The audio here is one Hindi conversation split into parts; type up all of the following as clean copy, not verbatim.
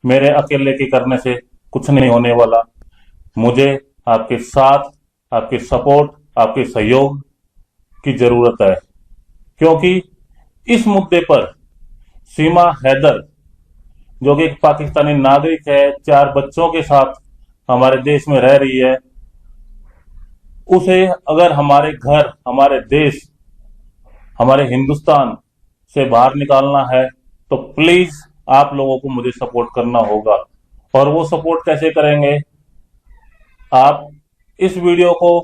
मेरे अकेले के करने से कुछ नहीं होने वाला। मुझे आपके साथ, आपके सपोर्ट, आपके सहयोग की जरूरत है, क्योंकि इस मुद्दे पर सीमा हैदर, जो कि एक पाकिस्तानी नागरिक है, 4 बच्चों के साथ हमारे देश में रह रही है, उसे अगर हमारे घर, हमारे देश, हमारे हिंदुस्तान से बाहर निकालना है तो प्लीज आप लोगों को मुझे सपोर्ट करना होगा। और वो सपोर्ट कैसे करेंगे? आप इस वीडियो को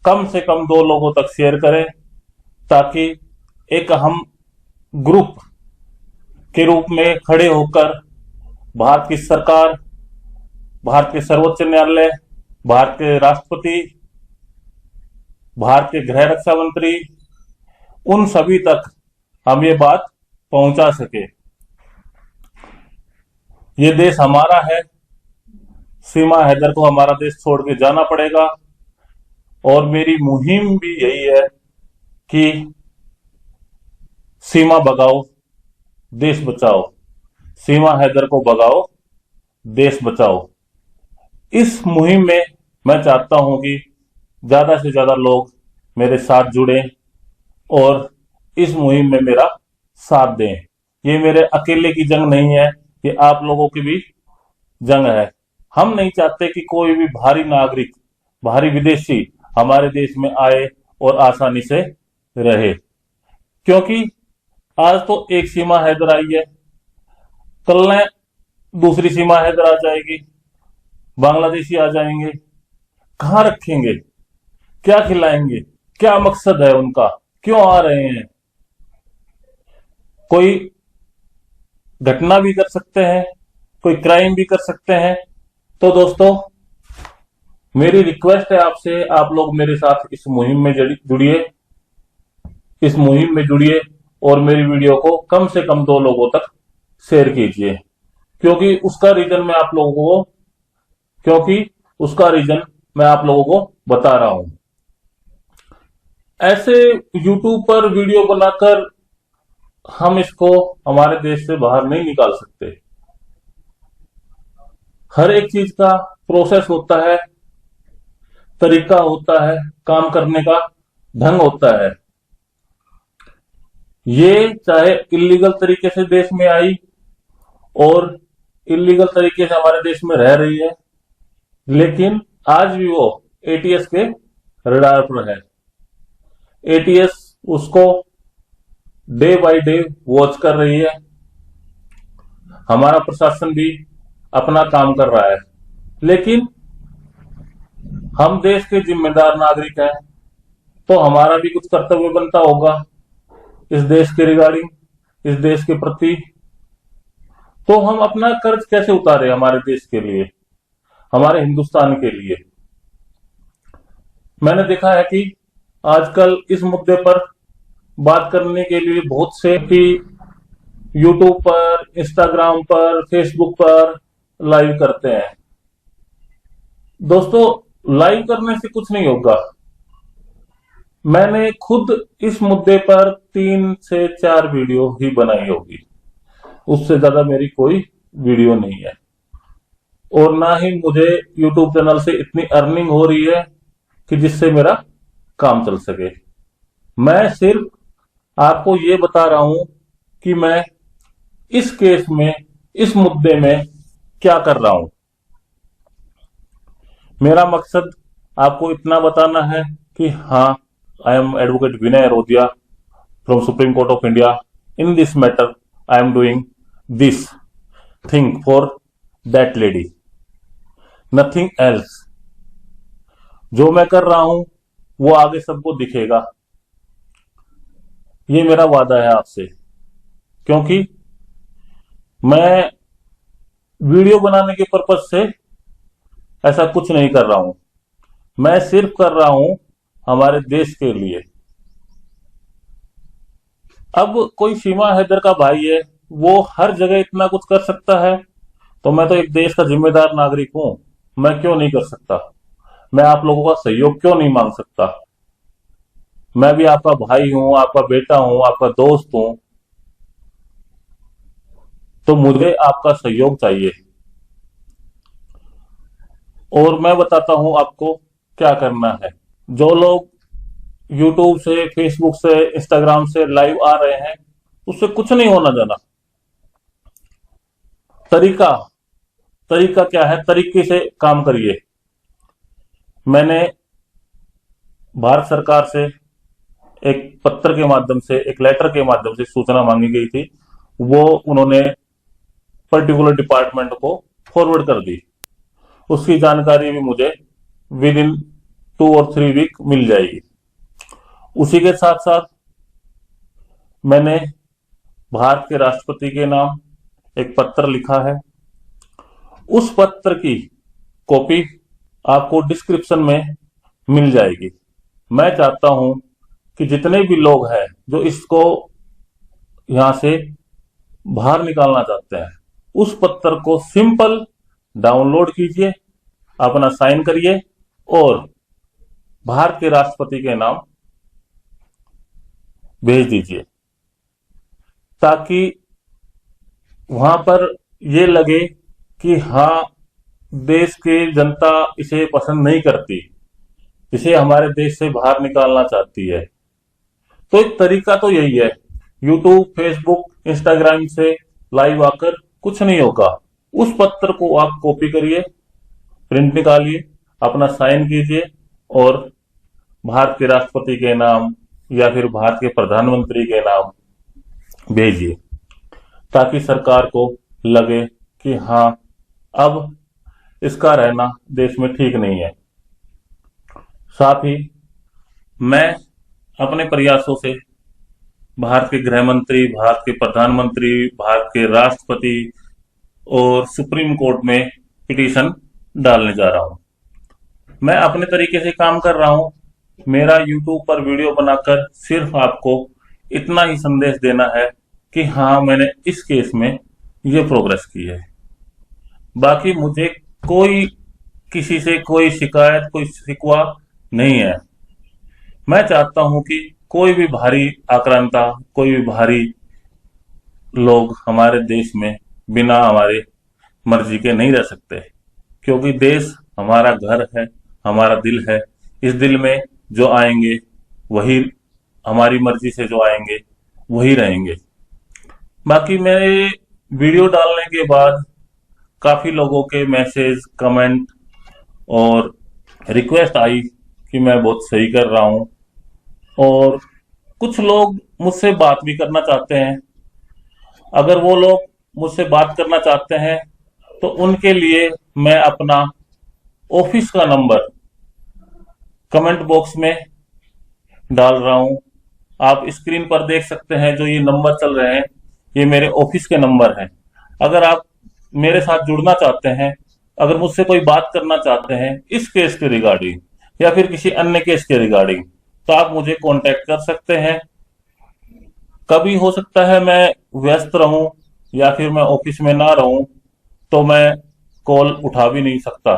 कम से कम 2 लोगों तक शेयर करें, ताकि एक हम ग्रुप के रूप में खड़े होकर भारत की सरकार, भारत के सर्वोच्च न्यायालय, भारत के राष्ट्रपति, भारत के गृह रक्षा मंत्री, उन सभी तक हम ये बात पहुंचा सके। ये देश हमारा है, सीमा हैदर को हमारा देश छोड़ के जाना पड़ेगा। और मेरी मुहिम भी यही है कि सीमा भगाओ, देश बचाओ, सीमा हैदर को भगाओ, देश बचाओ। इस मुहिम में मैं चाहता हूं कि ज्यादा से ज्यादा लोग मेरे साथ जुड़ें और इस मुहिम में मेरा साथ दें। ये मेरे अकेले की जंग नहीं है, ये आप लोगों की भी जंग है। हम नहीं चाहते कि कोई भी भारी नागरिक, भारी विदेशी हमारे देश में आए और आसानी से रहे, क्योंकि आज तो एक सीमा हैदर आई है, कल ने दूसरी सीमा हैदर आ जाएगी, बांग्लादेशी आ जाएंगे। कहां रखेंगे? क्या खिलाएंगे? क्या मकसद है उनका? क्यों आ रहे हैं? कोई घटना भी कर सकते हैं, कोई क्राइम भी कर सकते हैं। तो दोस्तों, मेरी रिक्वेस्ट है आपसे, आप लोग मेरे साथ इस मुहिम में जुड़िए, इस मुहिम में जुड़िए और मेरी वीडियो को कम से कम 2 लोगों तक शेयर कीजिए, क्योंकि उसका रीजन मैं आप लोगों को क्योंकि उसका रीजन मैं आप लोगों को बता रहा हूं। ऐसे यूट्यूब पर वीडियो बनाकर हम इसको हमारे देश से बाहर नहीं निकाल सकते। हर एक चीज का प्रोसेस होता है, तरीका होता है, काम करने का ढंग होता है। ये चाहे इलीगल तरीके से देश में आई और इलीगल तरीके से हमारे देश में रह रही है, लेकिन आज भी वो एटीएस के रडार पर है। एटीएस उसको डे बाय डे वॉच कर रही है। हमारा प्रशासन भी अपना काम कर रहा है, लेकिन हम देश के जिम्मेदार नागरिक हैं, तो हमारा भी कुछ कर्तव्य बनता होगा इस देश के रिगार्डिंग, इस देश के प्रति। तो हम अपना कर्ज कैसे उतारे हमारे देश के लिए, हमारे हिंदुस्तान के लिए। मैंने देखा है कि आजकल इस मुद्दे पर बात करने के लिए बहुत से भी यूट्यूब पर, इंस्टाग्राम पर, फेसबुक पर लाइव करते हैं। दोस्तों, लाइव करने से कुछ नहीं होगा। मैंने खुद इस मुद्दे पर 3 से 4 वीडियो ही बनाई होगी, उससे ज्यादा मेरी कोई वीडियो नहीं है। और ना ही मुझे यूट्यूब चैनल से इतनी अर्निंग हो रही है कि जिससे मेरा काम चल सके। मैं सिर्फ आपको ये बता रहा हूं कि मैं इस केस में, इस मुद्दे में क्या कर रहा हूं। मेरा मकसद आपको इतना बताना है कि हाँ, I am advocate Vinay Rodia from Supreme Court of India. In this matter I am doing this thing for that lady, nothing else. जो मैं कर रहा हूं वो आगे सबको दिखेगा, ये मेरा वादा है आपसे। क्योंकि मैं वीडियो बनाने के पर्पज से ऐसा कुछ नहीं कर रहा हूं, मैं सिर्फ कर रहा हूं हमारे देश के लिए। अब कोई सीमा हैदर का भाई है, वो हर जगह इतना कुछ कर सकता है, तो मैं तो एक देश का जिम्मेदार नागरिक हूं, मैं क्यों नहीं कर सकता? मैं आप लोगों का सहयोग क्यों नहीं मांग सकता? मैं भी आपका भाई हूं, आपका बेटा हूं, आपका दोस्त हूं, तो मुझे आपका सहयोग चाहिए। और मैं बताता हूं आपको क्या करना है। जो लोग यूट्यूब से, फेसबुक से, इंस्टाग्राम से लाइव आ रहे हैं, उससे कुछ नहीं होना जाना। तरीका तरीका क्या है, तरीके से काम करिए। मैंने भारत सरकार से एक पत्र के माध्यम से, एक लेटर के माध्यम से सूचना मांगी गई थी, वो उन्होंने पर्टिकुलर डिपार्टमेंट को फॉरवर्ड कर दी। उसकी जानकारी भी मुझे विद इन 2 और 3 वीक मिल जाएगी। उसी के साथ साथ मैंने भारत के राष्ट्रपति के नाम एक पत्र लिखा है। उस पत्र की कॉपी आपको डिस्क्रिप्शन में मिल जाएगी। मैं चाहता हूं कि जितने भी लोग हैं जो इसको यहां से बाहर निकालना चाहते हैं, उस पत्र को सिंपल डाउनलोड कीजिए, अपना साइन करिए और भारत के राष्ट्रपति के नाम भेज दीजिए, ताकि वहां पर ये लगे कि हाँ, देश की जनता इसे पसंद नहीं करती, इसे हमारे देश से बाहर निकालना चाहती है। तो एक तरीका तो यही है, यूट्यूब, फेसबुक, इंस्टाग्राम से लाइव आकर कुछ नहीं होगा। उस पत्र को आप कॉपी करिए, प्रिंट निकालिए, अपना साइन कीजिए और भारत के राष्ट्रपति के नाम या फिर भारत के प्रधानमंत्री के नाम भेजिए, ताकि सरकार को लगे कि हाँ, अब इसका रहना देश में ठीक नहीं है। साथ ही मैं अपने प्रयासों से भारत के गृह मंत्री, भारत के प्रधानमंत्री, भारत के राष्ट्रपति और सुप्रीम कोर्ट में पिटीशन डालने जा रहा हूं। मैं अपने तरीके से काम कर रहा हूं। मेरा यूट्यूब पर वीडियो बनाकर सिर्फ आपको इतना ही संदेश देना है कि हाँ, मैंने इस केस में ये प्रोग्रेस की है। बाकी मुझे कोई किसी से कोई शिकायत, कोई शिकवा नहीं है। मैं चाहता हूं कि कोई भी भारी आक्रांता, कोई भी भारी लोग हमारे देश में बिना हमारे मर्जी के नहीं रह सकते, क्योंकि देश हमारा घर है, हमारा दिल है। इस दिल में जो आएंगे वही हमारी मर्जी से, जो आएंगे वही रहेंगे। बाकी मेरे वीडियो डालने के बाद काफी लोगों के मैसेज, कमेंट और रिक्वेस्ट आई कि मैं बहुत सही कर रहा हूं, और कुछ लोग मुझसे बात भी करना चाहते हैं। अगर वो लोग मुझसे बात करना चाहते हैं तो उनके लिए मैं अपना ऑफिस का नंबर कमेंट बॉक्स में डाल रहा हूं। आप स्क्रीन पर देख सकते हैं, जो ये नंबर चल रहे हैं, ये मेरे ऑफिस के नंबर हैं। अगर आप मेरे साथ जुड़ना चाहते हैं, अगर मुझसे कोई बात करना चाहते हैं इस केस के रिगार्डिंग या फिर किसी अन्य केस के रिगार्डिंग, तो आप मुझे कांटेक्ट कर सकते हैं। कभी हो सकता है मैं व्यस्त रहूं या फिर मैं ऑफिस में ना रहूं, तो मैं कॉल उठा भी नहीं सकता।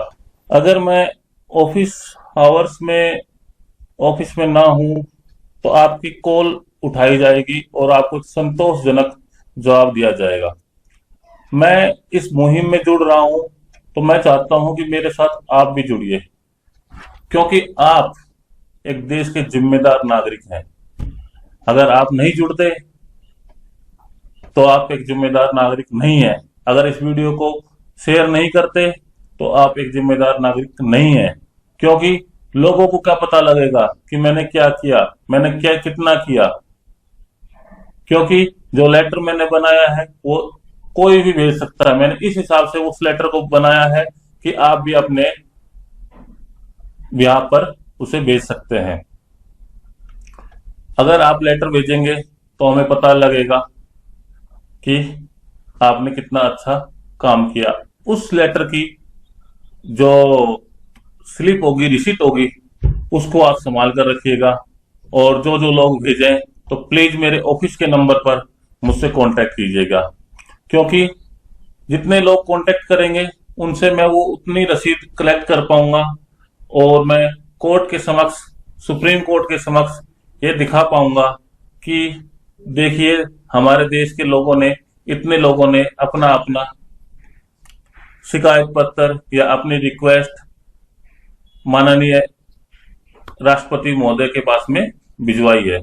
अगर मैं ऑफिस आवर्स में ऑफिस में ना हूं तो आपकी कॉल उठाई जाएगी और आपको संतोषजनक जवाब दिया जाएगा। मैं इस मुहिम में जुड़ रहा हूं, तो मैं चाहता हूं कि मेरे साथ आप भी जुड़िए, क्योंकि आप एक देश के जिम्मेदार नागरिक हैं। अगर आप नहीं जुड़ते तो आप एक जिम्मेदार नागरिक नहीं है। अगर इस वीडियो को शेयर नहीं करते तो आप एक जिम्मेदार नागरिक नहीं है, क्योंकि लोगों को क्या पता लगेगा कि मैंने क्या किया, मैंने क्या कितना किया। क्योंकि जो लेटर मैंने बनाया है वो कोई भी भेज सकता है। मैंने इस हिसाब से उस लेटर को बनाया है कि आप भी अपने यहाँ पर उसे भेज सकते हैं। अगर आप लेटर भेजेंगे तो हमें पता लगेगा कि आपने कितना अच्छा काम किया। उस लेटर की जो स्लिप होगी, रिसीट होगी, उसको आप संभाल कर रखिएगा। और जो जो लोग भेजें तो प्लीज मेरे ऑफिस के नंबर पर मुझसे कांटेक्ट कीजिएगा, क्योंकि जितने लोग कांटेक्ट करेंगे उनसे मैं वो उतनी रसीद कलेक्ट कर पाऊंगा और मैं कोर्ट के समक्ष, सुप्रीम कोर्ट के समक्ष ये दिखा पाऊंगा कि देखिए, हमारे देश के लोगों ने, इतने लोगों ने अपना अपना शिकायत पत्र या अपनी रिक्वेस्ट माननीय राष्ट्रपति महोदय के पास में भिजवाई है।